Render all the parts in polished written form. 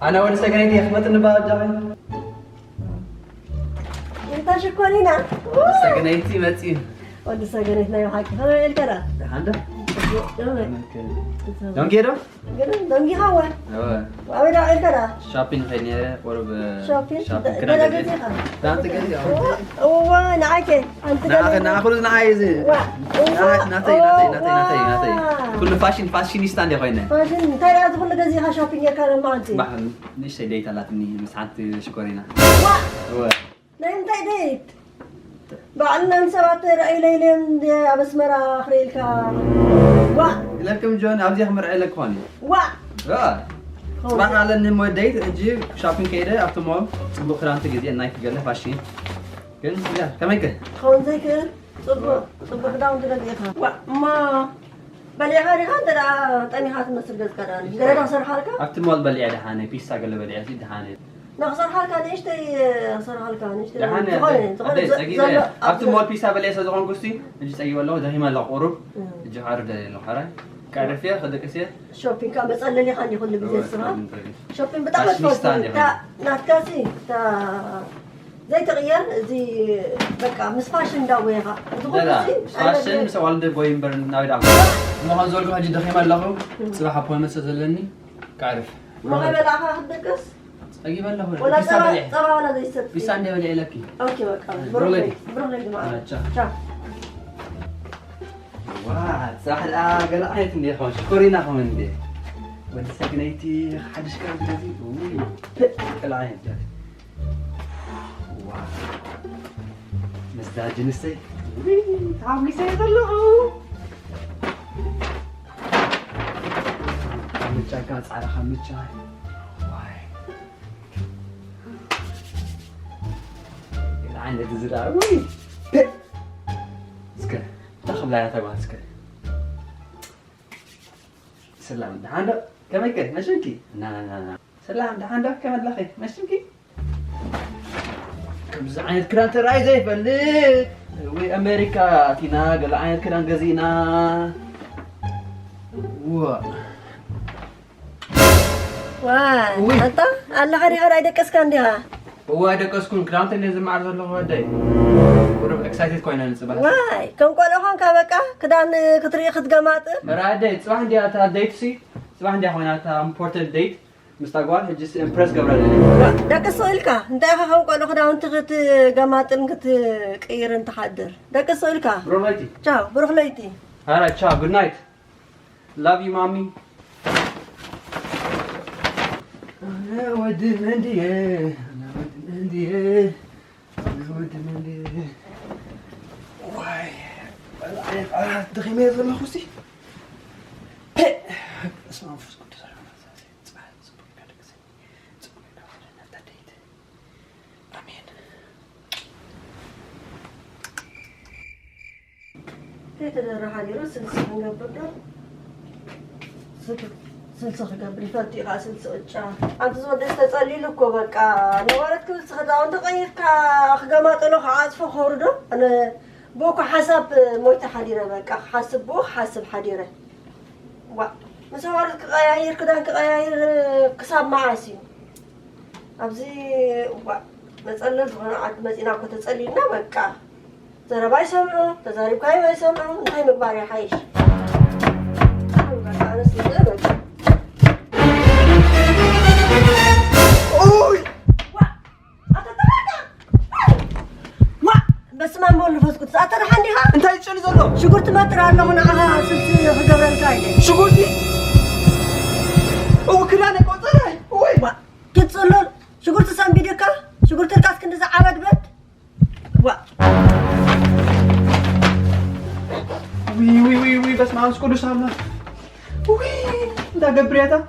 أنا وين سكنتي أخمت النبات جاي أنت شكونينا سكنتي متين وأنت سكنتنا يا حكي هذا الكرا عنده دونجي ده دونجي هوا وأبدا الكرا شوبينج خيني ورب شوبينج كنا جدي دام تجدي نعاك أنت ناخذ نعايز ناتي كل فاشن يستان يا خوينا فاشن ترى أدخل جزيها شوبينج يا كلام ما أنت ما ليش ديت لاتني مسحت شكورينا نايم ديت بعلنا نسبات رأي ليلين بس مرة خريلك لكم جون أبدي أخمر عليك هوني طبعا على إنه موديت أجي شوبينج كده أفتمول بكرة أنت جدي النايف قال له فاشين كن لا كمان كده خون زي كده صبح داون كده ديها ما بلي هاري هذا تاني هات مصر جز كران جرا نصر حالك أفتمول بلي على حانة بيسا قال له بلي عزيز حانة نخسر حالك ليش تي صار حالك ليش تي حانة أفتمول بيسا بلي أساس غون قصتي نجي سأجي والله ده هما لقرب نجي عارف ده لقرا كعرف فيها خدك كسير شوبينج كان بس اللي خلني كل بيزنس صراحة شوبينج بتعمل فوتو تا ناتكاسي تا زي تغيير زي بقى مش فاشن داويها لا فاشن بس والد بوين برن ناوي دعم ما هزول كهجي دخيم الله صراحة بوين مسألة كعرف ما هي بلاها خدكس أجيب الله ولا ترى ولا زي ست بس عندي ولا لك أوكي بروح جماعة شا واه صح لا قال عيت إني خوش كورينا خمن دي وانت سكنيتي حدش كان بتزي قال عيت واه مزداج نسي تعملي سيد الله خمسة كانت على خمسة واي العين تزرع وي سكر تاخذ لا تبغى سكر سلام دحاندا كمان كده ماشيكي لا سلام دحاندا كمان لخي ماشيكي كم زعيت كران تراي زي فلي وي امريكا تينا قال عين كران غزينا وا أنت الله خير هراي دكس كان ديها هو دكس كون كران تنزل مع الله هداي ورب اكسايتد كوينا نصبح واي كم قالوا هون كبكا كدان كتري خد جماعة مرادة صباح عندي أتا ديت سي صباح عندي هون أتا important date مستقبل هجس impress قبل دك سؤالك أنت هون قالوا كدان أنت كت جماعة كت كير أنت حدر دك سؤالك بروح ليتي ciao بروح ليتي alright ciao good night love you mommy أنا ودي مندي أنا ودي مندي أنا ودي مندي واي والله دخيمة يظل أخوسي اسمع فوز كنت صار صباح صباح كذا صباح كذا نتديت آمين تيتا راح على رأس السفن قبل سلسخ قبل فاتي غاسل سوتشا أنت زود استسألي لك وبقى نورت كل سخدان تغير كخدمات له عازف خوردو أنا بوك حسب موت حديرة بقى حسب بو حسب حديرة وا مسوارك غير كده غير كسب معاسي أبزي وا مسألة زغنا عاد مسينا كنت تسألينا بقى ترى باي سمعوا تزارب كاي باي سمعوا انتي مقباري حيش أنا سيدة بس ما نقول لفوز كنت أترى حنيها أنت إيش اللي زلوا شكرت ما ترى أنه هنا على سلسلة قبل الكايدة شكرتي هو كلانك قطرة وي كتصلون شكرت سام بيديكا شكرت الكاس كنت زعبت بيت وي بس ما أسكت سامنا وي ده قبريتا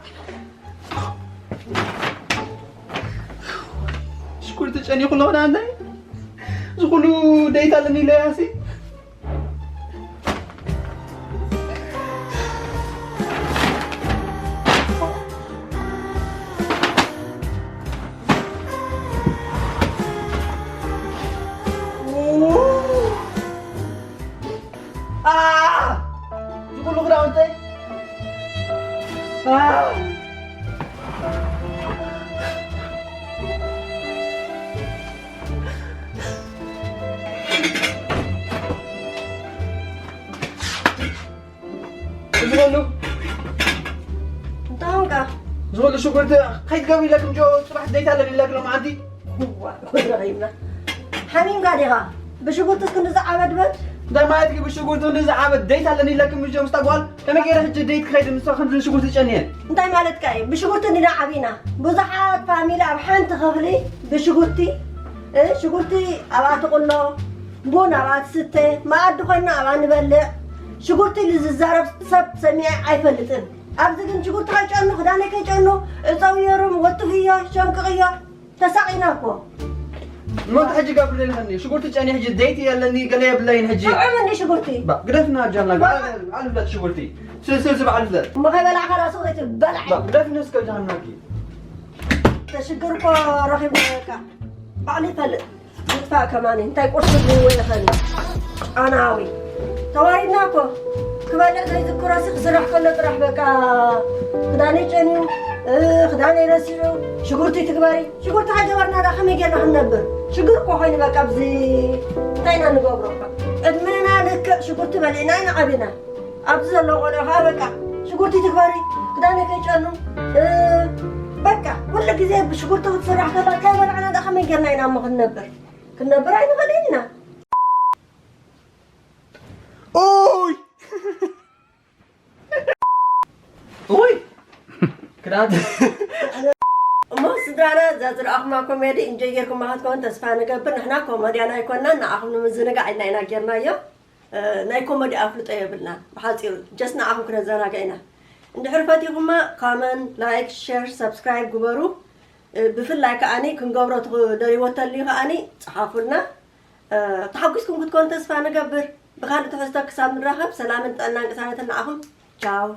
شكرت إيش أني خلونا عندي زغلو ديتا لني لا ياسي زغلو غراونتي بالشغل خيط قوي لكم جو صباح ديت على اللي لكم عندي رغيمنا حميم قاعدها بشغل تسكن زعابة دبت ده ما تجي بالشغل تقول زعابة ديت على اللي لكم جو مستقبل كما كيرا هجي ديت خيط مستخدم الشغل تشنين انتي مالت كاي بشغلتي نلعبينا بزحات فاميلا بحنت خفلي بشغلتي شغلتي أبعت قلنا بون أبعت ستة ما عاد خلنا أبعت نبلع شغلتي اللي زارب سب سميع عيفلتن أبدأ شغلت هاي كأنه خداني كي كأنه صويرم وطفية شنقية تسعيناكو ما تحجي قبل الهني شغلتي كأني هجي ديتي يلا إني قال يا بلاين هجي عملني شغلتي قرفنا جانا على فلات شغلتي سلسلة على فلات ما خي بلع خلاص صوتي بلع قرفنا سكر جهنمكي تشكركو رخيب مكا بعلي فلت يدفع كمان انتي قرص لي وين خلي أنا عاوي تواريناكو كمان زي ذكراسي خسرح كله طرح بكا خداني جنيو خداني رسيلو شكرتي تكبري شكرت حاجة ورنا رخمي جنا هنبر شكركو خيني بكا بزي تاينا نقبرو ادمنا لك شكرت بلينا نعبنا أبزل الله ولا بكا شكرتي تكبري خداني كي جنو بكا كل جزء بشكرته تصرح كلا كلا ورنا رخمي جنا ينام هنبر كنا براين غلينا اوي اوي كراد ما صدقنا زاد أخما كوميدي إن جيكم ما هتكون تسفان قبل نحنا كوميدي أنا يكوننا نأخذ مزنا قاعدنا هنا جرنا يا ناي كوميدي أفلت أيبلنا بحاصل جسنا أخو كنا زنا قاعدنا إن حرفتي هما كمان لايك شير سبسكرايب جبرو بفل لايك أني كن قبرة دري وتلي أني صحافلنا تحققكم كنتون تسفان قبل بخانة تحسدك سام الرهب سلامة أننا قسانة نعهم. Ciao.